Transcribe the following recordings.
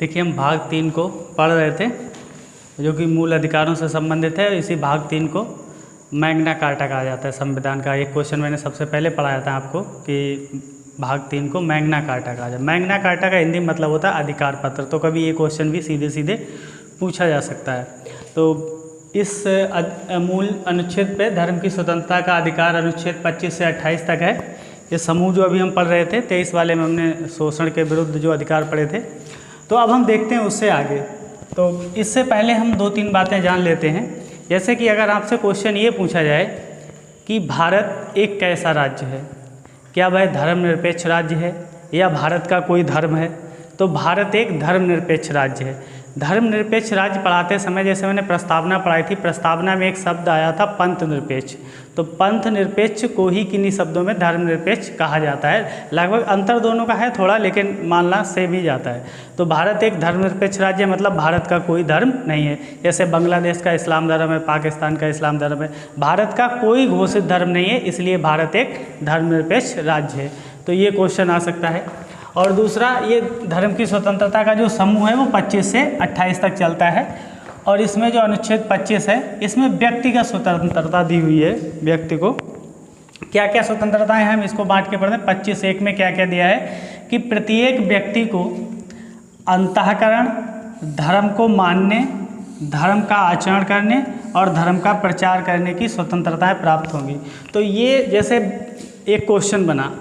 देखिए हम भाग 3 को पढ़ रहे थे जो कि मूल अधिकारों से संबंधित है। इसी भाग 3 को मैग्ना कार्टा कहा जाता है संविधान का। एक क्वेश्चन मैंने सबसे पहले पढ़ाया था आपको कि भाग 3 को मैग्ना कार्टा कहा जाए। मैग्ना कार्टा का हिंदी मतलब होता है अधिकार पत्र। तो कभी ये क्वेश्चन भी सीधे सीधे पूछा जा सकता है। तो इस मूल अनुच्छेद पे धर्म की स्वतंत्रता का अधिकार अनुच्छेद 25 से 28 तक है। ये समूह जो अभी हम पढ़ रहे थे 23 वाले में हमने शोषण के विरुद्ध जो अधिकार पढ़े थे। तो अब हम देखते हैं उससे आगे। तो इससे पहले हम 2-3 बातें जान लेते हैं। जैसे कि अगर आपसे क्वेश्चन ये पूछा जाए कि भारत एक कैसा राज्य है, क्या वह धर्मनिरपेक्ष राज्य है या भारत का कोई धर्म है? तो भारत एक धर्मनिरपेक्ष राज्य है। धर्मनिरपेक्ष राज्य पढ़ाते समय जैसे मैंने प्रस्तावना पढ़ाई थी, प्रस्तावना में एक शब्द आया था पंथ निरपेक्ष। तो पंथ निरपेक्ष को ही किन्हीं शब्दों में धर्मनिरपेक्ष कहा जाता है। लगभग अंतर दोनों का है थोड़ा, लेकिन मानना से भी जाता है। तो भारत एक धर्मनिरपेक्ष राज्य है, मतलब भारत का कोई धर्म नहीं है। जैसे बांग्लादेश का इस्लाम धर्म है, पाकिस्तान का इस्लाम धर्म है। भारत का कोई घोषित धर्म नहीं है, इसलिए भारत एक धर्मनिरपेक्ष राज्य है। तो ये क्वेश्चन आ सकता है। और दूसरा, ये धर्म की स्वतंत्रता का जो समूह है वो 25 से 28 तक चलता है। और इसमें जो अनुच्छेद 25 है इसमें व्यक्तिगत स्वतंत्रता दी हुई है। व्यक्ति को क्या क्या स्वतंत्रताएं हैं हम इसको बांट के पढ़ते हैं। 25(1) में क्या क्या दिया है कि प्रत्येक व्यक्ति को अंतःकरण, धर्म को मानने, धर्म का आचरण करने और धर्म का प्रचार करने की स्वतंत्रताएं प्राप्त होंगी। तो ये जैसे एक क्वेश्चन बना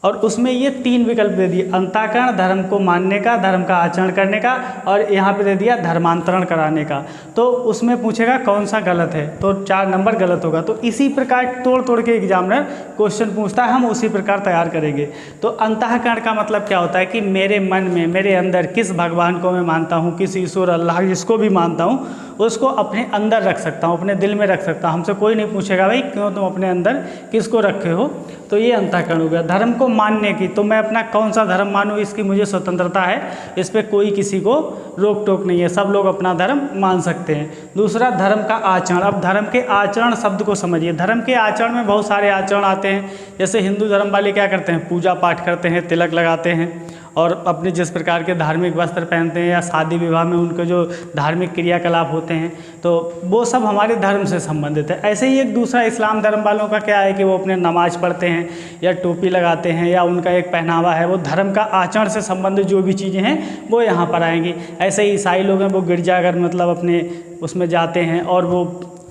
और उसमें ये 3 विकल्प दे दिए, अंतःकरण, धर्म को मानने का, धर्म का आचरण करने का, और यहाँ पे दे दिया धर्मांतरण कराने का। तो उसमें पूछेगा कौन सा गलत है, तो 4 नंबर गलत होगा। तो इसी प्रकार तोड़ तोड़ के एग्जामिनर क्वेश्चन पूछता है, हम उसी प्रकार तैयार करेंगे। तो अंतःकरण का मतलब क्या होता है कि मेरे मन में, मेरे अंदर किस भगवान को मैं मानता हूँ, किस ईश्वर अल्लाह जिसको भी मानता हूँ उसको अपने अंदर रख सकता हूँ, अपने दिल में रख सकता हूँ। हमसे कोई नहीं पूछेगा भाई क्यों तुम अपने अंदर किसको रखे हो। तो ये अंतःकरण हो गया। धर्म को मानने की, तो मैं अपना कौन सा धर्म मानूँ इसकी मुझे स्वतंत्रता है, इस पर कोई किसी को रोक टोक नहीं है, सब लोग अपना धर्म मान सकते हैं। दूसरा, धर्म का आचरण। अब धर्म के आचरण शब्द को समझिए। धर्म के आचरण में बहुत सारे आचरण आते हैं। जैसे हिंदू धर्म वाले क्या करते हैं, पूजा पाठ करते हैं, तिलक लगाते हैं और अपने जिस प्रकार के धार्मिक वस्त्र पहनते हैं, या शादी विवाह में उनके जो धार्मिक क्रियाकलाप होते हैं, तो वो सब हमारे धर्म से संबंधित है। ऐसे ही एक दूसरा इस्लाम धर्म वालों का क्या है कि वो अपने नमाज पढ़ते हैं या टोपी लगाते हैं, या उनका एक पहनावा है, वो धर्म का आचरण से संबंधित जो भी चीज़ें हैं वो यहाँ पर आएंगी। ऐसे ही ईसाई लोग हैं, वो गिरजाघर मतलब अपने उसमें जाते हैं और वो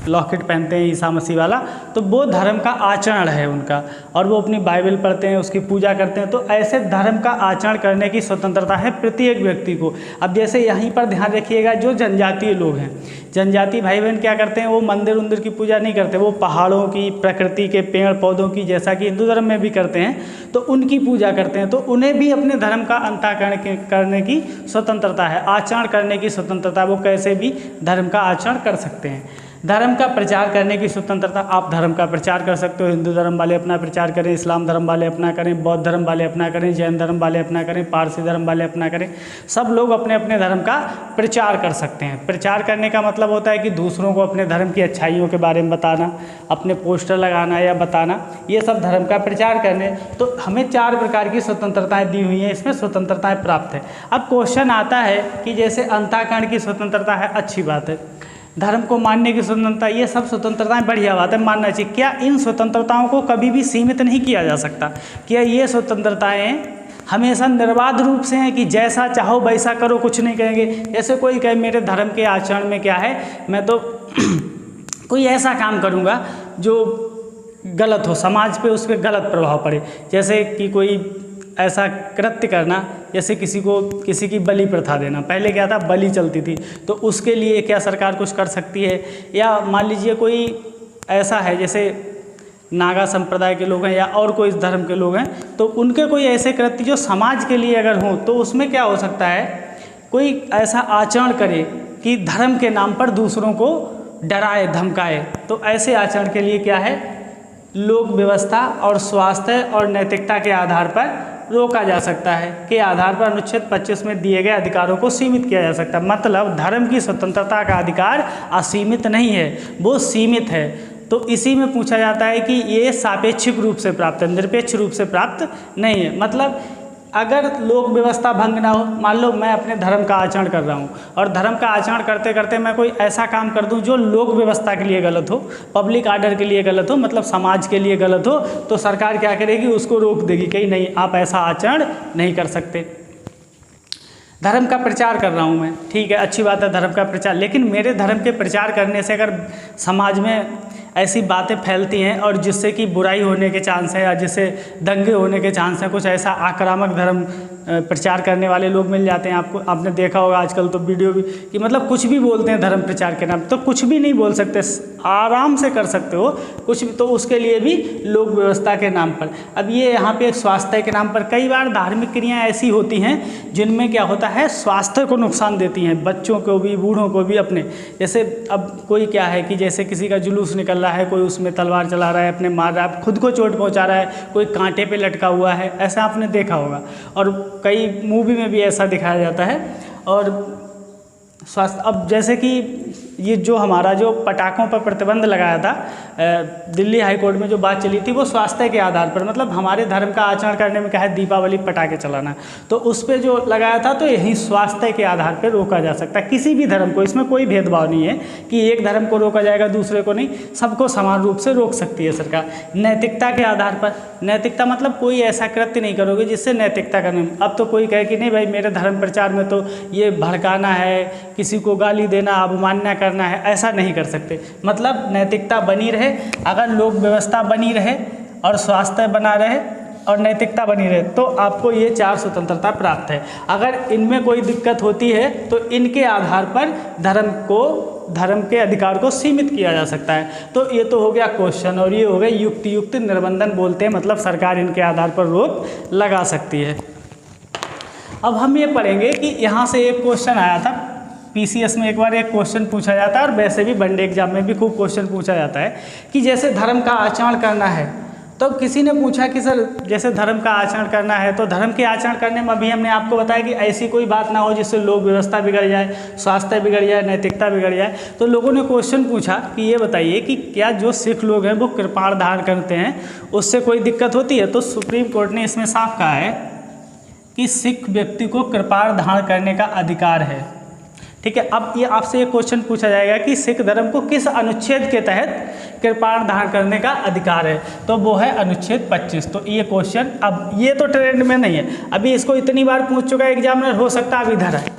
लॉकेट पहनते हैं ईसा मसीह वाला, तो वो धर्म का आचरण है उनका, और वो अपनी बाइबल पढ़ते हैं, उसकी पूजा करते हैं। तो ऐसे धर्म का आचरण करने की स्वतंत्रता है प्रत्येक व्यक्ति को। अब जैसे यहीं पर ध्यान रखिएगा, जो जनजातीय लोग हैं, जनजाति भाई बहन क्या करते हैं, वो मंदिर उंदिर की पूजा नहीं करते, वो पहाड़ों की, प्रकृति के, पेड़ पौधों की, जैसा कि हिंदू धर्म में भी करते हैं, तो उनकी पूजा करते हैं। तो उन्हें भी अपने धर्म का अंतःकरण करने की स्वतंत्रता है, आचरण करने की स्वतंत्रता, वो कैसे भी धर्म का आचरण कर सकते हैं। धर्म का प्रचार करने की स्वतंत्रता, आप धर्म का प्रचार कर सकते हो। हिंदू धर्म वाले अपना प्रचार करें, इस्लाम धर्म वाले अपना करें, बौद्ध धर्म वाले अपना करें, जैन धर्म वाले अपना करें, पारसी धर्म वाले अपना करें। सब लोग अपने अपने धर्म का प्रचार कर सकते हैं। प्रचार करने का मतलब होता है कि दूसरों को अपने धर्म की अच्छाइयों के बारे में बताना, अपने पोस्टर लगाना या बताना, ये सब धर्म का प्रचार करने। तो हमें 4 प्रकार की स्वतंत्रताएँ दी हुई हैं, इसमें स्वतंत्रताएँ प्राप्त है। अब क्वेश्चन आता है कि जैसे अंतःकरण की स्वतंत्रता है, अच्छी बात है, धर्म को मानने की स्वतंत्रता, ये सब स्वतंत्रताएं बढ़िया बात है, मानना चाहिए। क्या इन स्वतंत्रताओं को कभी भी सीमित नहीं किया जा सकता? क्या ये स्वतंत्रताएं हमेशा निर्बाध रूप से हैं कि जैसा चाहो वैसा करो, कुछ नहीं कहेंगे? जैसे कोई कहे मेरे धर्म के आचरण में क्या है, मैं तो कोई ऐसा काम करूँगा जो गलत हो, समाज पे उस पर गलत प्रभाव पड़े, जैसे कि कोई ऐसा कृत्य करना, जैसे किसी की बलि प्रथा देना। पहले क्या था, बलि चलती थी, तो उसके लिए क्या सरकार कुछ कर सकती है? या मान लीजिए कोई ऐसा है, जैसे नागा संप्रदाय के लोग हैं या और कोई धर्म के लोग हैं, तो उनके कोई ऐसे कृत्य जो समाज के लिए अगर हों, तो उसमें क्या हो सकता है, कोई ऐसा आचरण करे कि धर्म के नाम पर दूसरों को डराए धमकाए। तो ऐसे आचरण के लिए क्या है, लोक व्यवस्था और स्वास्थ्य और नैतिकता के आधार पर रोका जा सकता है, के आधार पर अनुच्छेद 25 में दिए गए अधिकारों को सीमित किया जा सकता है। मतलब धर्म की स्वतंत्रता का अधिकार असीमित नहीं है, वो सीमित है। तो इसी में पूछा जाता है कि ये सापेक्षिक रूप से प्राप्त है, निरपेक्ष रूप से प्राप्त नहीं है। मतलब अगर लोक व्यवस्था भंग ना हो, मान लो मैं अपने धर्म का आचरण कर रहा हूँ और धर्म का आचरण करते करते मैं कोई ऐसा काम कर दूँ जो लोक व्यवस्था के लिए गलत हो, पब्लिक ऑर्डर के लिए गलत हो, मतलब समाज के लिए गलत हो, तो सरकार क्या करेगी, उसको रोक देगी कि नहीं आप ऐसा आचरण नहीं कर सकते। धर्म का प्रचार कर रहा हूँ मैं, ठीक है, अच्छी बात है धर्म का प्रचार, लेकिन मेरे धर्म के प्रचार करने से अगर समाज में ऐसी बातें फैलती हैं और जिससे कि बुराई होने के चांस है या जिससे दंगे होने के चांस हैं, कुछ ऐसा आक्रामक धर्म प्रचार करने वाले लोग मिल जाते हैं आपको, आपने देखा होगा आजकल तो वीडियो भी कि मतलब कुछ भी बोलते हैं धर्म प्रचार के नाम, तो कुछ भी नहीं बोल सकते, आराम से कर सकते हो कुछ भी, तो उसके लिए भी लोक व्यवस्था के नाम पर। अब ये यहाँ पे स्वास्थ्य के नाम पर कई बार धार्मिक क्रियाएँ ऐसी होती हैं जिनमें क्या होता है, स्वास्थ्य को नुकसान देती हैं, बच्चों को भी बूढ़ों को भी अपने। जैसे अब कोई क्या है कि जैसे किसी का जुलूस निकल रहा है, कोई उसमें तलवार चला रहा है, अपने मार रहा है, खुद को चोट पहुंचा रहा है, कोई कांटे पे लटका हुआ है, ऐसा आपने देखा होगा और कई मूवी में भी ऐसा दिखाया जाता है। और स्वास्थ्य, अब जैसे कि ये जो हमारा जो पटाखों पर प्रतिबंध लगाया था दिल्ली हाई कोर्ट में जो बात चली थी, वो स्वास्थ्य के आधार पर, मतलब हमारे धर्म का आचरण करने में क्या है, दीपावली पटाखे चलाना, तो उस पर जो लगाया था तो यही स्वास्थ्य के आधार पर रोका जा सकता है किसी भी धर्म को। इसमें कोई भेदभाव नहीं है कि एक धर्म को रोका जाएगा दूसरे को नहीं, सबको समान रूप से रोक सकती है सरकार। नैतिकता के आधार पर, नैतिकता मतलब कोई ऐसा कृत्य नहीं करोगे जिससे नैतिकता का नहीं। अब तो कोई कहे कि नहीं भाई मेरे धर्म प्रचार में तो ये भड़काना है, किसी को गाली देना, अवमानना करना है, ऐसा नहीं कर सकते। मतलब नैतिकता बनी रहे, अगर लोक व्यवस्था बनी रहे और स्वास्थ्य बना रहे और नैतिकता बनी रहे तो आपको ये 4 स्वतंत्रता प्राप्त है। अगर इनमें कोई दिक्कत होती है तो इनके आधार पर धर्म के अधिकार को सीमित किया जा सकता है। तो ये तो हो गया क्वेश्चन और ये हो गया युक्ति निर्बंधन बोलते हैं, मतलब सरकार इनके आधार पर रोक लगा सकती है। अब हम ये पढ़ेंगे कि यहाँ से एक क्वेश्चन आया था पीसीएस में, एक बार एक क्वेश्चन पूछा जाता है और वैसे भी वनडे एग्जाम में भी खूब क्वेश्चन पूछा जाता है कि जैसे धर्म का आचरण करना है, तो किसी ने पूछा कि सर जैसे धर्म का आचरण करना है तो धर्म के आचरण करने में अभी हमने आपको बताया कि ऐसी कोई बात ना हो जिससे लोक व्यवस्था बिगड़ जाए, स्वास्थ्य बिगड़ जाए, नैतिकता बिगड़ जाए। तो लोगों ने क्वेश्चन पूछा कि ये बताइए कि क्या जो सिख लोग हैं वो कृपाण धारण करते हैं, उससे कोई दिक्कत होती है? तो सुप्रीम कोर्ट ने इसमें साफ कहा है कि सिख व्यक्ति को कृपाण धारण करने का अधिकार है। ठीक है, अब ये आपसे एक क्वेश्चन पूछा जाएगा कि सिख धर्म को किस अनुच्छेद के तहत कृपाण धारण करने का अधिकार है, तो वो है अनुच्छेद 25। तो ये क्वेश्चन, अब ये तो ट्रेंड में नहीं है, अभी इसको इतनी बार पूछ चुका है एग्जामिनर, हो सकता है अब इधर है।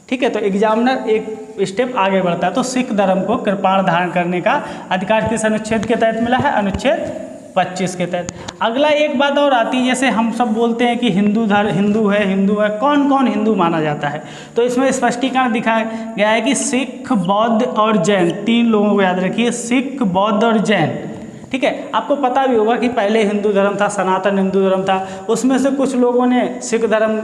ठीक है, तो एग्जामिनर एक स्टेप आगे बढ़ता है। तो सिख धर्म को कृपाण धारण करने का अधिकार किस अनुच्छेद के तहत मिला है? अनुच्छेद 25 के तहत। अगला एक बात और आती है, जैसे हम सब बोलते हैं कि हिंदू है, कौन कौन हिंदू माना जाता है? तो इसमें स्पष्टीकरण दिखाया गया है कि सिख, बौद्ध और जैन, 3 लोगों को याद रखिए, सिख, बौद्ध और जैन। ठीक है, आपको पता भी होगा कि पहले हिंदू धर्म था, सनातन हिंदू धर्म था, उसमें से कुछ लोगों ने सिख धर्म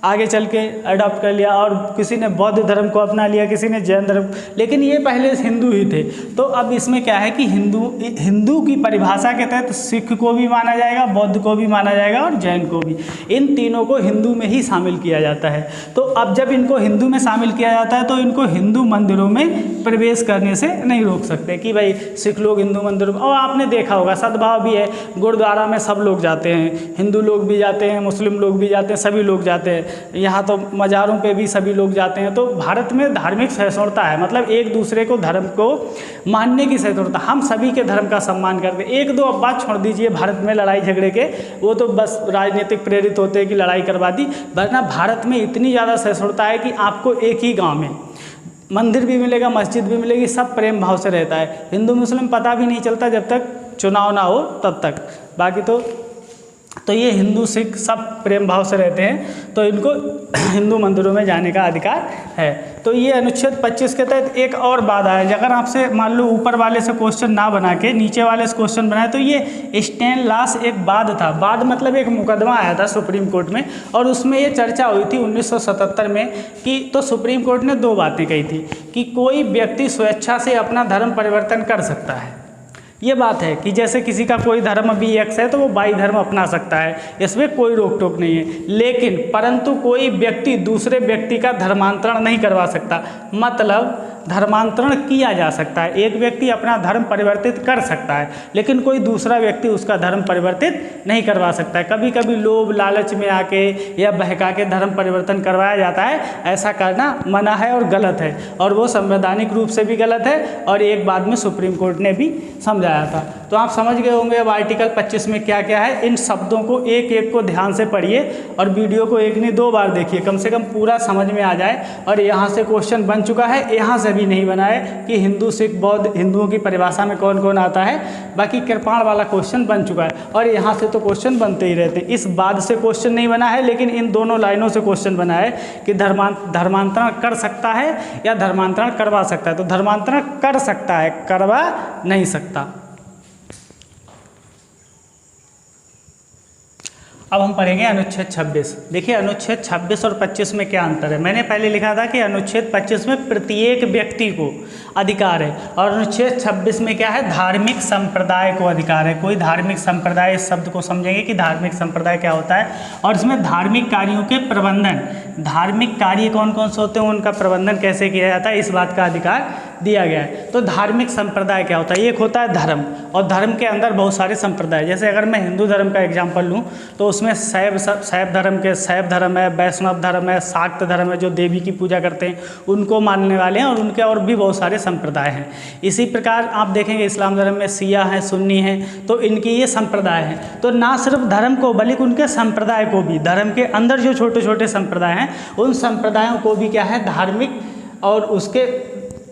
आगे चल के अडॉप्ट कर लिया और किसी ने बौद्ध धर्म को अपना लिया, किसी ने जैन धर्म, लेकिन ये पहले हिंदू ही थे। तो अब इसमें क्या है कि हिंदू की परिभाषा के तहत सिख को भी माना जाएगा, बौद्ध को भी माना जाएगा और जैन को भी, इन तीनों को हिंदू में ही शामिल किया जाता है। तो अब जब इनको हिंदू में शामिल किया जाता है तो इनको हिंदू मंदिरों में प्रवेश करने से नहीं रोक सकते कि भाई सिख लोग हिंदू मंदिरों में। और आपने देखा होगा सद्भाव भी है, गुरुद्वारा में सब लोग जाते हैं, हिंदू लोग भी जाते हैं, मुस्लिम लोग भी जाते हैं, सभी लोग जाते हैं, यहाँ तो मज़ारों पे भी सभी लोग जाते हैं। तो भारत में धार्मिक सहिष्णुता है, मतलब एक दूसरे को धर्म को मानने की सहिष्णुता, हम सभी के धर्म का सम्मान करते हैं। एक दो अब बात छोड़ दीजिए भारत में लड़ाई झगड़े के, वो तो बस राजनीतिक प्रेरित होते हैं कि लड़ाई करवा दी, वरना भारत में इतनी ज़्यादा सहिष्णुता है कि आपको एक ही गाँव में मंदिर भी मिलेगा, मस्जिद भी मिलेगी, सब प्रेम भाव से रहता है। हिंदू मुस्लिम पता भी नहीं चलता जब तक चुनाव ना हो तब तक, बाकी तो ये हिंदू सिख सब प्रेम भाव से रहते हैं, तो इनको हिंदू मंदिरों में जाने का अधिकार है। तो ये अनुच्छेद 25 के तहत एक और बात है, अगर आपसे मान लो ऊपर वाले से क्वेश्चन ना बना के नीचे वाले से क्वेश्चन बनाए, तो ये स्टैन लास एक वाद था, वाद मतलब एक मुकदमा आया था सुप्रीम कोर्ट में, और उसमें ये चर्चा हुई थी 1977 में कि, तो सुप्रीम कोर्ट ने 2 बातें कही थी कि कोई व्यक्ति स्वेच्छा से अपना धर्म परिवर्तन कर सकता है। ये बात है कि जैसे किसी का कोई धर्म अभी X है तो वो Y धर्म अपना सकता है, इसमें कोई रोक टोक नहीं है, लेकिन परंतु कोई व्यक्ति दूसरे व्यक्ति का धर्मांतरण नहीं करवा सकता। मतलब धर्मांतरण किया जा सकता है। एक व्यक्ति अपना धर्म परिवर्तित कर सकता है, लेकिन कोई दूसरा व्यक्ति उसका धर्म परिवर्तित नहीं करवा सकता है। कभी कभी लोभ लालच में आके या बहका के धर्म परिवर्तन करवाया जाता है, ऐसा करना मना है और गलत है, और वो संवैधानिक रूप से भी गलत है और एक बाद में सुप्रीम कोर्ट ने भी समझाया था। तो आप समझ गए होंगे अब आर्टिकल 25 में क्या क्या है। इन शब्दों को एक एक को ध्यान से पढ़िए और वीडियो को एक नहीं 2 बार देखिए, कम से कम पूरा समझ में आ जाए। और यहाँ से क्वेश्चन बन चुका है, यहाँ से भी नहीं बना है कि हिंदू सिख बौद्ध हिंदुओं की परिभाषा में कौन कौन आता है। बाकी कृपाण वाला क्वेश्चन बन चुका है और यहाँ से तो क्वेश्चन बनते ही रहते। इस बाद से क्वेश्चन नहीं बना है, लेकिन इन दोनों लाइनों से क्वेश्चन बना है कि धर्मांतरण कर सकता है या धर्मांतरण करवा सकता है। तो धर्मांतरण कर सकता है, करवा नहीं सकता। अब हम पढ़ेंगे अनुच्छेद 26। देखिए अनुच्छेद 26 और 25 में क्या अंतर है। मैंने पहले लिखा था कि अनुच्छेद 25 में प्रत्येक व्यक्ति को अधिकार है और अनुच्छेद 26 में क्या है, धार्मिक संप्रदाय को अधिकार है। कोई धार्मिक संप्रदाय, इस शब्द को समझेंगे कि धार्मिक संप्रदाय क्या होता है। और इसमें धार्मिक कार्यों के प्रबंधन, धार्मिक कार्य कौन कौन से होते हैं, उनका प्रबंधन कैसे किया जाता है, इस बात का अधिकार दिया गया है। तो धार्मिक संप्रदाय क्या होता है, एक होता है धर्म, और धर्म के अंदर बहुत सारे संप्रदाय। जैसे अगर मैं हिंदू धर्म का एग्जाम्पल लूँ तो उसमें शैव धर्म है, वैष्णव धर्म है, शाक्त धर्म है, जो देवी की पूजा करते हैं उनको मानने वाले हैं, और उनके और भी बहुत सारे संप्रदाय हैं। इसी प्रकार आप देखेंगे इस्लाम धर्म में शिया हैं, सुन्नी हैं, तो इनकी ये संप्रदाय हैं। तो ना सिर्फ धर्म को बल्कि उनके संप्रदाय को भी, धर्म के अंदर जो छोटे छोटे संप्रदाय हैं उन संप्रदायों को भी क्या है, धार्मिक और उसके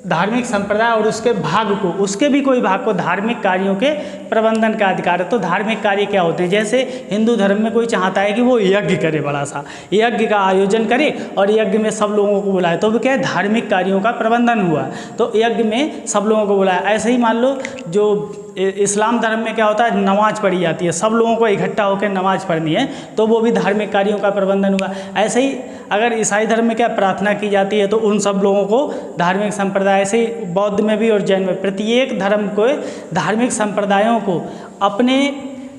धार्मिक संप्रदाय और उसके भाग को, उसके भी कोई भाग को धार्मिक कार्यों के प्रबंधन का अधिकार है। तो धार्मिक कार्य क्या होते हैं, जैसे हिंदू धर्म में कोई चाहता है कि वो यज्ञ करे, बड़ा सा यज्ञ का आयोजन करे और यज्ञ में सब लोगों को बुलाए, तो वो क्या है, धार्मिक कार्यों का प्रबंधन हुआ। तो यज्ञ में सब लोगों को बुलाया। ऐसे ही मान लो जो इस्लाम धर्म में क्या होता है, नमाज पढ़ी जाती है, सब लोगों को इकट्ठा होकर नमाज पढ़नी है, तो वो भी धार्मिक कार्यों का प्रबंधन हुआ। ऐसे ही अगर ईसाई धर्म में क्या प्रार्थना की जाती है, तो उन सब लोगों को धार्मिक संप्रदाय, ऐसे ही बौद्ध में भी और जैन में, प्रत्येक धर्म को, धार्मिक संप्रदायों को अपने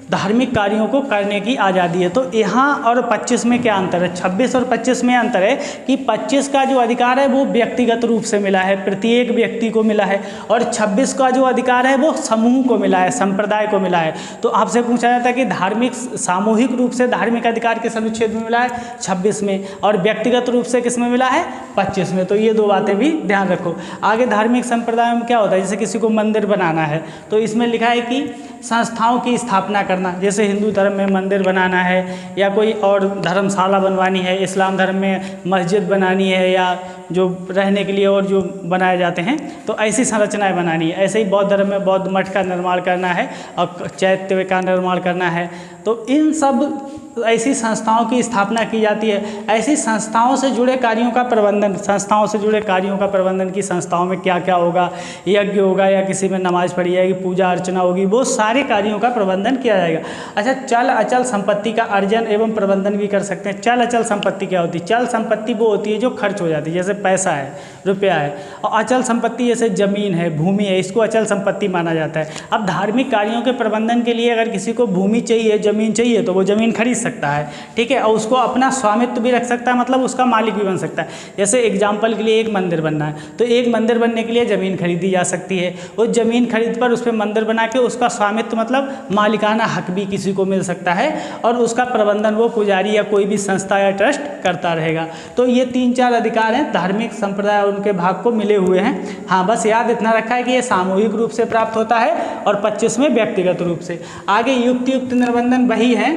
धार्मिक कार्यों को करने की आज़ादी है। तो यहाँ और 25 में क्या अंतर है, 26 और 25 में अंतर है कि 25 का जो अधिकार है वो व्यक्तिगत रूप से मिला है, प्रत्येक व्यक्ति को मिला है, और 26 का जो अधिकार है वो समूह को मिला है, संप्रदाय को मिला है। तो आपसे पूछा जाता है कि धार्मिक सामूहिक रूप से धार्मिक अधिकार किस अनुच्छेद में मिला है, 26 में, और व्यक्तिगत रूप से किस में मिला है, 25 में। तो ये 2 बातें भी ध्यान रखो। आगे धार्मिक संप्रदायों में क्या होता है, जैसे किसी को मंदिर बनाना है तो इसमें लिखा है कि संस्थाओं की स्थापना करना, जैसे हिंदू धर्म में मंदिर बनाना है या कोई और धर्मशाला बनवानी है, इस्लाम धर्म में मस्जिद बनानी है, या जो रहने के लिए और जो बनाए जाते हैं तो ऐसी संरचनाएं बनानी है। ऐसे ही बौद्ध धर्म में बौद्ध मठ का निर्माण करना है और चैत्य का निर्माण करना है। तो इन सब ऐसी संस्थाओं की स्थापना की जाती है। ऐसी संस्थाओं से जुड़े कार्यों का प्रबंधन, संस्थाओं से जुड़े कार्यों का प्रबंधन की संस्थाओं में क्या क्या होगा, यज्ञ होगा या किसी में नमाज पढ़ी जाएगी, पूजा अर्चना होगी, वो सारे कार्यों का प्रबंधन किया जाएगा। अच्छा, चल अचल संपत्ति का अर्जन एवं प्रबंधन भी कर सकते हैं। चल अचल संपत्ति क्या होती है, चल संपत्ति वो होती है जो खर्च हो जाती है, जैसे पैसा है, रुपया है, और अचल संपत्ति जैसे जमीन है, भूमि है, इसको अचल संपत्ति माना जाता है। अब धार्मिक कार्यों के प्रबंधन के लिए अगर किसी को भूमि चाहिए, जमीन चाहिए, तो वो जमीन खरीद सकता है, ठीक है, और उसको अपना स्वामित्व भी रख सकता है, मतलब उसका मालिक भी बन सकता है। जैसे एग्जाम्पल के लिए एक मंदिर बनना है, तो एक मंदिर बनने के लिए ज़मीन खरीदी जा सकती है। उस ज़मीन खरीद पर उस पर मंदिर बना के उसका स्वामित्व मतलब मालिकाना हक भी किसी को मिल सकता है, और उसका प्रबंधन वो पुजारी या कोई भी संस्था या ट्रस्ट करता रहेगा। तो ये 3-4 अधिकार हैं धार्मिक संप्रदाय और उनके भाग को मिले हुए हैं। हाँ, बस याद इतना रखा है कि ये सामूहिक रूप से प्राप्त होता है और 25 में व्यक्तिगत रूप से। आगे युक्त निर्बंधन वही है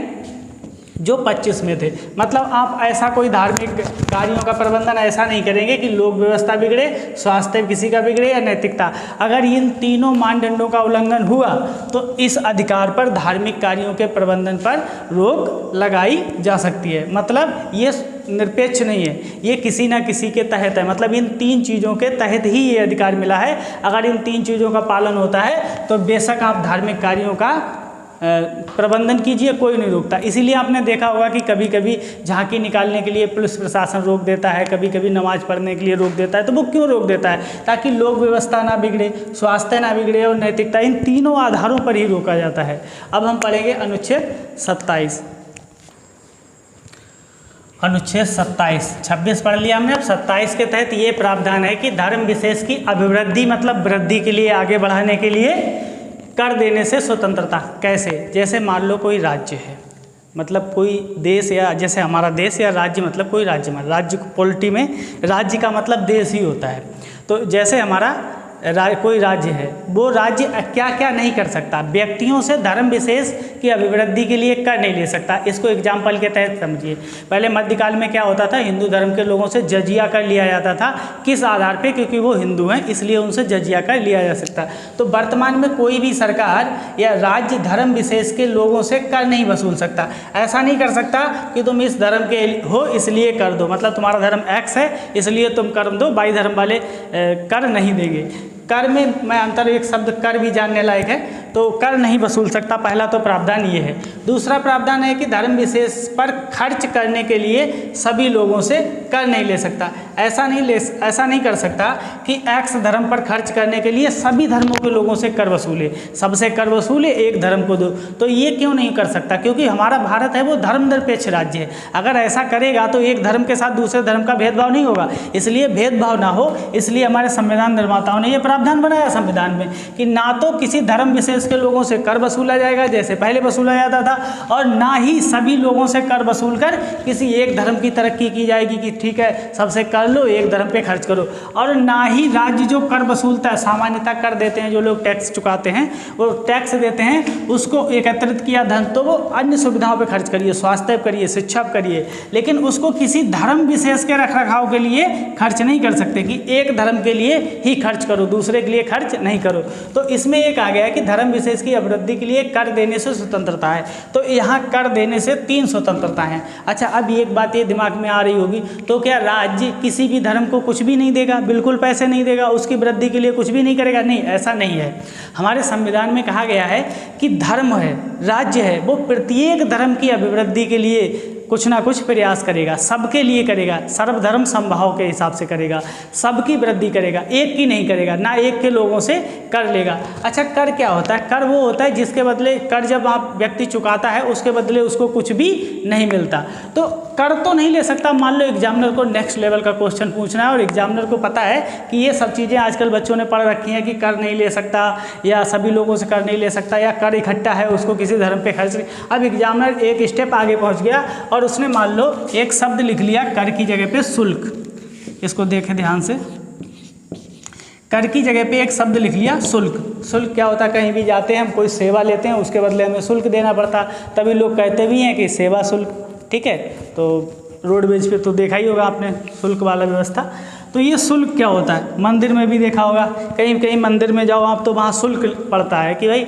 जो 25 में थे। मतलब आप ऐसा कोई धार्मिक कार्यों का प्रबंधन ऐसा नहीं करेंगे कि लोक व्यवस्था बिगड़े, स्वास्थ्य किसी का बिगड़े या नैतिकता। अगर इन तीनों मानदंडों का उल्लंघन हुआ तो इस अधिकार पर, धार्मिक कार्यों के प्रबंधन पर रोक लगाई जा सकती है। मतलब ये निरपेक्ष नहीं है, ये किसी ना किसी के तहत है। मतलब इन 3 चीज़ों के तहत ही ये अधिकार मिला है। अगर इन 3 चीज़ों का पालन होता है तो बेशक आप धार्मिक कार्यों का प्रबंधन कीजिए, कोई नहीं रोकता। इसीलिए आपने देखा होगा कि कभी कभी झांकी निकालने के लिए पुलिस प्रशासन रोक देता है, कभी कभी नमाज पढ़ने के लिए रोक देता है। तो वो क्यों रोक देता है? ताकि लोक व्यवस्था ना बिगड़े, स्वास्थ्य ना बिगड़े और नैतिकता, इन तीनों आधारों पर ही रोका जाता है। अब हम पढ़ेंगे अनुच्छेद 27। अनुच्छेद 27, 26 पढ़ लिया हमने। अब 27 के तहत ये प्रावधान है कि धर्म विशेष की अभिवृद्धि मतलब वृद्धि के लिए, आगे बढ़ाने के लिए कर देने से स्वतंत्रता। कैसे? जैसे मान लो कोई राज्य है, मतलब कोई देश, या जैसे हमारा देश, या राज्य मतलब कोई राज्य में, राज्य पॉलिटी में राज्य का मतलब देश ही होता है। तो जैसे हमारा कोई राज्य है, वो राज्य क्या क्या नहीं कर सकता, व्यक्तियों से धर्म विशेष की अभिवृद्धि के लिए कर नहीं ले सकता। इसको एग्जाम्पल के तहत समझिए। पहले मध्यकाल में क्या होता था, हिंदू धर्म के लोगों से जजिया कर लिया जाता था। किस आधार पे? क्योंकि वो हिंदू हैं, इसलिए उनसे जजिया कर लिया जा सकता। तो वर्तमान में कोई भी सरकार या राज्य धर्म विशेष के लोगों से कर नहीं वसूल सकता। ऐसा नहीं कर सकता कि तुम इस धर्म के हो इसलिए कर दो, मतलब तुम्हारा धर्म एक्स है इसलिए तुम कर दो, बाई धर्म वाले कर नहीं देंगे। कर में मैं अंतर, एक शब्द कर भी जानने लायक है, तो कर नहीं वसूल सकता। पहला तो प्रावधान ये है। दूसरा प्रावधान है कि धर्म विशेष पर खर्च करने के लिए सभी लोगों से कर नहीं ले सकता। ऐसा नहीं कर सकता कि एक्स धर्म पर खर्च करने के लिए सभी धर्मों के लोगों से कर वसूले, सबसे कर वसूले, एक धर्म को दो। तो ये क्यों नहीं कर सकता? क्योंकि हमारा भारत है वो धर्मनिरपेक्ष राज्य है। अगर ऐसा करेगा तो एक धर्म के साथ दूसरे धर्म का भेदभाव नहीं होगा। इसलिए भेदभाव ना हो, इसलिए हमारे संविधान निर्माताओं ने ये प्रावधान बनाया संविधान में कि ना तो किसी धर्म विशेष के लोगों से कर वसूला जाएगा जैसे पहले वसूला जाता था, और ना ही सभी लोगों से कर वसूल कर किसी एक धर्म की तरक्की की जाएगी कि ठीक है सबसे कर लो, एक धर्म पे खर्च करो। और ना ही राज्य जो कर वसूलता है, सामान्यतः कर देते हैं, जो लोग टैक्स चुकाते हैं वो टैक्स देते हैं, उसको एकत्रित किया धन तो वो अन्य सुविधाओं पे खर्च करिए, स्वास्थ्य पे करिए, शिक्षा पे करिए, लेकिन उसको किसी धर्म विशेष के रखरखाव के लिए खर्च नहीं कर सकते कि एक धर्म के लिए ही खर्च करो, दूसरे के लिए खर्च नहीं करो। तो इसमें एक आ गया है कि धर्म विशेष की अभिवृद्धि के लिए कर देने से स्वतंत्रता है। तो यहाँ कर देने से 3 स्वतंत्रता हैं। अच्छा, अब एक बात ये दिमाग में आ रही होगी, तो क्या राज्य किसी भी धर्म को कुछ भी नहीं देगा, बिल्कुल पैसे नहीं देगा, उसकी वृद्धि के लिए कुछ भी नहीं करेगा? नहीं, ऐसा नहीं है। हमारे संविधान में कहा गया है कि धर्म है, राज्य है, वो प्रत्येक धर्म की अभिवृद्धि के लिए कुछ ना कुछ प्रयास करेगा, सबके लिए करेगा, सर्वधर्म समभाव के हिसाब से करेगा, सबकी वृद्धि करेगा, एक की नहीं करेगा, ना एक के लोगों से कर लेगा। अच्छा, कर क्या होता है? कर वो होता है जिसके बदले, कर जब आप व्यक्ति चुकाता है उसके बदले उसको कुछ भी नहीं मिलता। तो कर तो नहीं ले सकता। मान लो एग्जामिनर को नेक्स्ट लेवल का क्वेश्चन पूछना है और एग्जामिनर को पता है कि ये सब चीज़ें आजकल बच्चों ने पढ़ रखी हैं कि कर नहीं ले सकता, या सभी लोगों से कर नहीं ले सकता, या कर इकट्ठा है उसको किसी धर्म पे खर्च नहीं। अब एग्जामिनर एक स्टेप आगे पहुँच गया और उसने मान लो एक शब्द लिख लिया कर की जगह पे शुल्क। इसको देखें ध्यान से, कर की जगह पे एक शब्द लिख लिया शुल्क। शुल्क क्या होता है? कहीं भी जाते हैं हम, कोई सेवा लेते हैं, उसके बदले हमें शुल्क देना पड़ता, तभी लोग कहते भी हैं कि सेवा शुल्क। ठीक है, तो रोडवेज पे तो देखा ही होगा आपने शुल्क वाला व्यवस्था। तो ये शुल्क क्या होता है? मंदिर में भी देखा होगा, कहीं कहीं मंदिर में जाओ आप तो वहाँ शुल्क पड़ता है कि भाई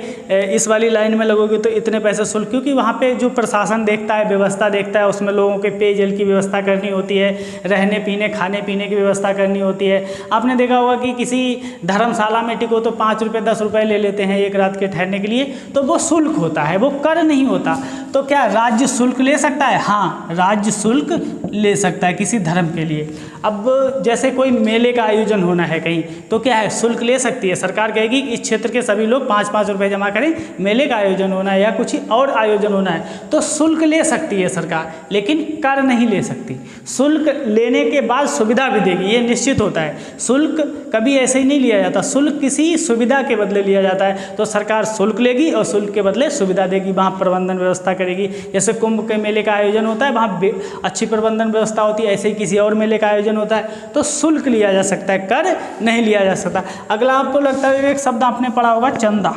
इस वाली लाइन में लगोगे तो इतने पैसे शुल्क, क्योंकि वहाँ पे जो प्रशासन देखता है, व्यवस्था देखता है, उसमें लोगों के पेयजल की व्यवस्था करनी होती है, रहने पीने खाने पीने की व्यवस्था करनी होती है। आपने देखा होगा कि किसी धर्मशाला में टिको तो 5 रुपये 10 रुपये ले लेते हैं एक रात के ठहरने के लिए, तो वो शुल्क होता है, वो कर नहीं होता। तो क्या राज्य शुल्क ले सकता है? हाँ, राज्य शुल्क ले सकता है किसी धर्म के लिए। अब जैसे कोई मेले का आयोजन होना है कहीं, तो क्या है? शुल्क ले सकती है सरकार, कहेगी इस क्षेत्र के सभी लोग 5-5 रुपये जमा करें, मेले का आयोजन होना है या कुछ और आयोजन होना है, तो शुल्क ले सकती है सरकार, लेकिन कर नहीं ले सकती। शुल्क लेने के बाद सुविधा भी देगी, ये निश्चित होता है। शुल्क कभी ऐसे ही नहीं लिया जाता, शुल्क किसी सुविधा के बदले लिया जाता है। तो सरकार शुल्क लेगी और शुल्क के बदले सुविधा देगी, वहाँ प्रबंधन व्यवस्था करेगी। जैसे कुंभ के मेले का आयोजन होता है, वहाँ अच्छी प्रबंधन व्यवस्था होती है, ऐसे ही किसी और मेले का आयोजन होता है तो शुल्क लिया जा सकता है, कर नहीं लिया जा सकता। अगला आपको लगता है एक शब्द आपने पढ़ा होगा, चंदा।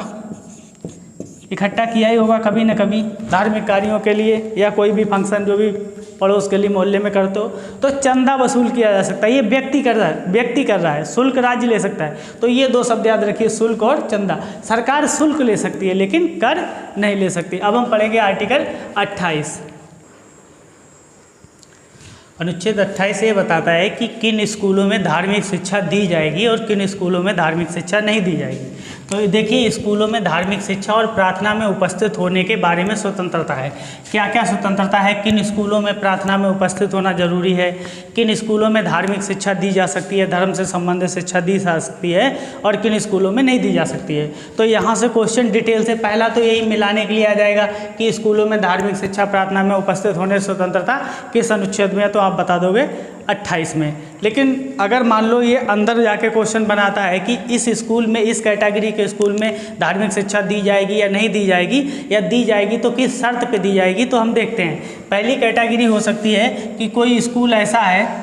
इकट्ठा किया ही होगा कभी न कभी धार्मिक कार्यों के लिए, या कोई भी फंक्शन जो भी पड़ोस गली मोहल्ले में करते हो तो चंदा वसूल किया जा सकता है। ये व्यक्ति कर रहा है, शुल्क राज्य ले सकता है। तो ये 2 शब्द याद रखिए, शुल्क और चंदा। सरकार शुल्क ले सकती है लेकिन कर नहीं ले सकती। अब हम पढ़ेंगे आर्टिकल 28। अनुच्छेद 28 ये बताता है कि किन स्कूलों में धार्मिक शिक्षा दी जाएगी और किन स्कूलों में धार्मिक शिक्षा नहीं दी जाएगी। तो देखिए, स्कूलों में धार्मिक शिक्षा और प्रार्थना में उपस्थित होने के बारे में स्वतंत्रता है। क्या क्या स्वतंत्रता है? किन स्कूलों में प्रार्थना में उपस्थित होना जरूरी है, किन स्कूलों में धार्मिक शिक्षा दी जा सकती है, धर्म से संबंधित शिक्षा दी जा सकती है, और किन स्कूलों में नहीं दी जा सकती है। तो यहाँ से क्वेश्चन डिटेल से पहला तो यही मिलाने के लिए आ जाएगा कि स्कूलों में धार्मिक शिक्षा प्रार्थना में उपस्थित होने की स्वतंत्रता किस अनुच्छेद में है, तो आप बता दोगे 28 में। लेकिन अगर मान लो ये अंदर जाके क्वेश्चन बनाता है कि इस स्कूल में, इस कैटेगरी के स्कूल में धार्मिक शिक्षा दी जाएगी या नहीं दी जाएगी, या दी जाएगी तो किस शर्त पे दी जाएगी, तो हम देखते हैं। पहली कैटेगरी हो सकती है कि कोई स्कूल ऐसा है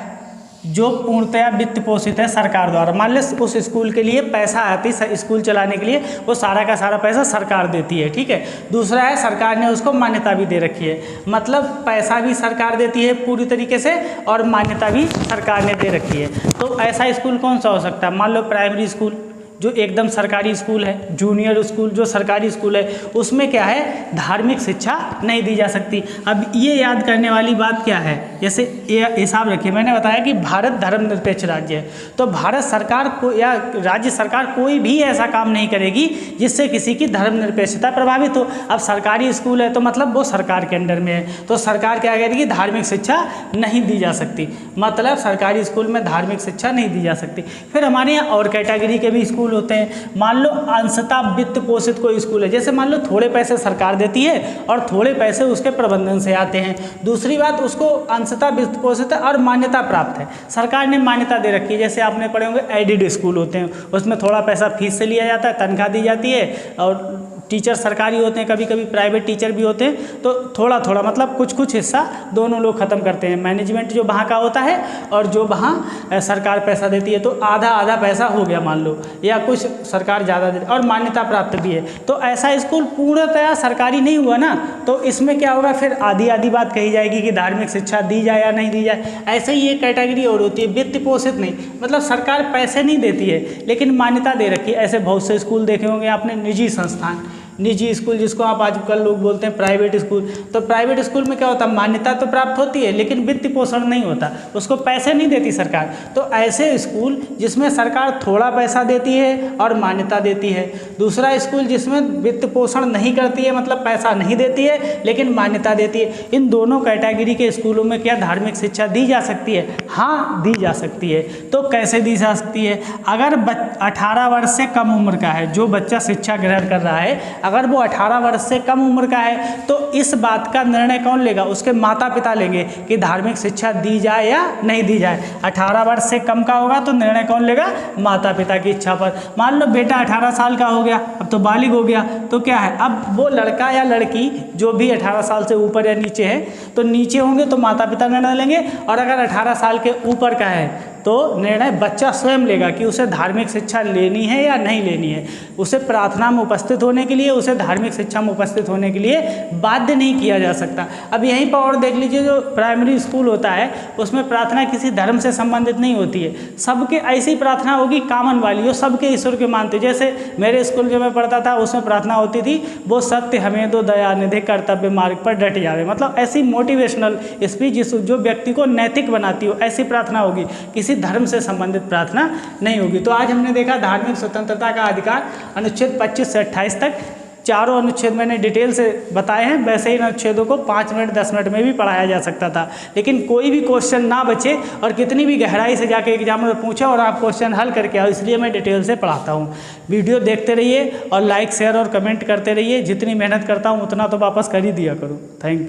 जो पूर्णतया वित्त पोषित है सरकार द्वारा। मान लो उस स्कूल के लिए पैसा आती है, स्कूल चलाने के लिए वो सारा का सारा पैसा सरकार देती है, ठीक है। दूसरा है सरकार ने उसको मान्यता भी दे रखी है, मतलब पैसा भी सरकार देती है पूरी तरीके से और मान्यता भी सरकार ने दे रखी है। तो ऐसा स्कूल कौन सा हो सकता है? मान लो प्राइमरी स्कूल जो एकदम सरकारी स्कूल है, जूनियर स्कूल जो सरकारी स्कूल है, उसमें क्या है, धार्मिक शिक्षा नहीं दी जा सकती। अब ये याद करने वाली बात क्या है, जैसे ये हिसाब रखिए, मैंने बताया कि भारत धर्मनिरपेक्ष राज्य है, तो भारत सरकार को या राज्य सरकार कोई भी ऐसा काम नहीं करेगी जिससे किसी की धर्मनिरपेक्षता प्रभावित हो। अब सरकारी स्कूल है तो मतलब वो सरकार के अंडर में है, तो सरकार क्या करेगी, धार्मिक शिक्षा नहीं दी जा सकती, मतलब सरकारी स्कूल में धार्मिक शिक्षा नहीं दी जा सकती। फिर हमारे यहाँ और कैटेगरी के भी स्कूल होते हैं। मान लो अंशतः वित्त पोषित कोई स्कूल है, जैसे मान लो थोड़े पैसे सरकार देती है और थोड़े पैसे उसके प्रबंधन से आते हैं। दूसरी बात, उसको अंशतः वित्त पोषित है और मान्यता प्राप्त है, सरकार ने मान्यता दे रखी है। जैसे आपने पढ़े होंगे एडिड स्कूल होते हैं, उसमें थोड़ा पैसा फीस से लिया जाता है, तनख्वाह दी जाती है, और टीचर सरकारी होते हैं, कभी कभी प्राइवेट टीचर भी होते हैं, तो थोड़ा थोड़ा मतलब कुछ कुछ हिस्सा दोनों लोग ख़त्म करते हैं। मैनेजमेंट जो वहाँ का होता है और जो वहाँ सरकार पैसा देती है, तो आधा आधा पैसा हो गया मान लो, या कुछ सरकार ज़्यादा देती है और मान्यता प्राप्त भी है। तो ऐसा स्कूल पूर्णतया सरकारी नहीं हुआ ना, तो इसमें क्या होगा, फिर आधी आधी बात कही जाएगी कि धार्मिक शिक्षा दी जाए या नहीं दी जाए। ऐसे ही एक कैटेगरी और होती है वित्त पोषित नहीं, मतलब सरकार पैसे नहीं देती है लेकिन मान्यता दे रखी है। ऐसे बहुत से स्कूल देखे होंगे आपने, निजी संस्थान, निजी स्कूल जिसको आप आजकल लोग बोलते हैं प्राइवेट स्कूल। तो प्राइवेट स्कूल में क्या होता है, मान्यता तो प्राप्त होती है लेकिन वित्त पोषण नहीं होता, उसको पैसे नहीं देती सरकार। तो ऐसे स्कूल जिसमें सरकार थोड़ा पैसा देती है और मान्यता देती है, दूसरा स्कूल जिसमें वित्त पोषण नहीं करती है, मतलब पैसा नहीं देती है लेकिन मान्यता देती है, इन दोनों कैटेगरी के स्कूलों में क्या धार्मिक शिक्षा दी जा सकती है? हाँ, दी जा सकती है। तो कैसे दी जा सकती है? अगर 18 वर्ष से कम उम्र का है जो बच्चा शिक्षा ग्रहण कर रहा है, अगर वो 18 वर्ष से कम उम्र का है तो इस बात का निर्णय कौन लेगा? उसके माता पिता लेंगे कि धार्मिक शिक्षा दी जाए या नहीं दी जाए। 18 वर्ष से कम का होगा तो निर्णय कौन लेगा? माता पिता की इच्छा पर। मान लो बेटा 18 साल का हो गया, अब तो बालिग हो गया, तो क्या है, अब वो लड़का या लड़की जो भी 18 साल से ऊपर या नीचे है, तो नीचे होंगे तो माता पिता निर्णय लेंगे, और अगर 18 साल के ऊपर का है तो निर्णय बच्चा स्वयं लेगा कि उसे धार्मिक शिक्षा लेनी है या नहीं लेनी है। उसे प्रार्थना में उपस्थित होने के लिए, उसे धार्मिक शिक्षा में उपस्थित होने के लिए बाध्य नहीं किया जा सकता। अब यहीं पर और देख लीजिए, जो प्राइमरी स्कूल होता है उसमें प्रार्थना किसी धर्म से संबंधित नहीं होती है, सबके ऐसी प्रार्थना होगी कॉमन वाली, वो सबके ईश्वर के मानते। जैसे मेरे स्कूल जो मैं पढ़ता था उसमें प्रार्थना होती थी, वो सत्य हमें दो, दया निधि, कर्तव्य मार्ग पर डट जावे, मतलब ऐसी मोटिवेशनल स्पीच जो व्यक्ति को नैतिक बनाती हो, ऐसी प्रार्थना होगी, किसी धर्म से संबंधित प्रार्थना नहीं होगी। तो आज हमने देखा धार्मिक स्वतंत्रता का अधिकार, अनुच्छेद 25 से 28 तक चारों अनुच्छेद मैंने डिटेल से बताए हैं। वैसे ही अनुच्छेदों को 5 मिनट 10 मिनट में भी पढ़ाया जा सकता था, लेकिन कोई भी क्वेश्चन ना बचे और कितनी भी गहराई से जाके एग्जाम में पूछा और आप क्वेश्चन हल करके आओ, इसलिए मैं डिटेल से पढ़ाता हूँ। वीडियो देखते रहिए और लाइक शेयर और कमेंट करते रहिए। जितनी मेहनत करता हूँ उतना तो वापस कर ही दिया करूँ। Thank you.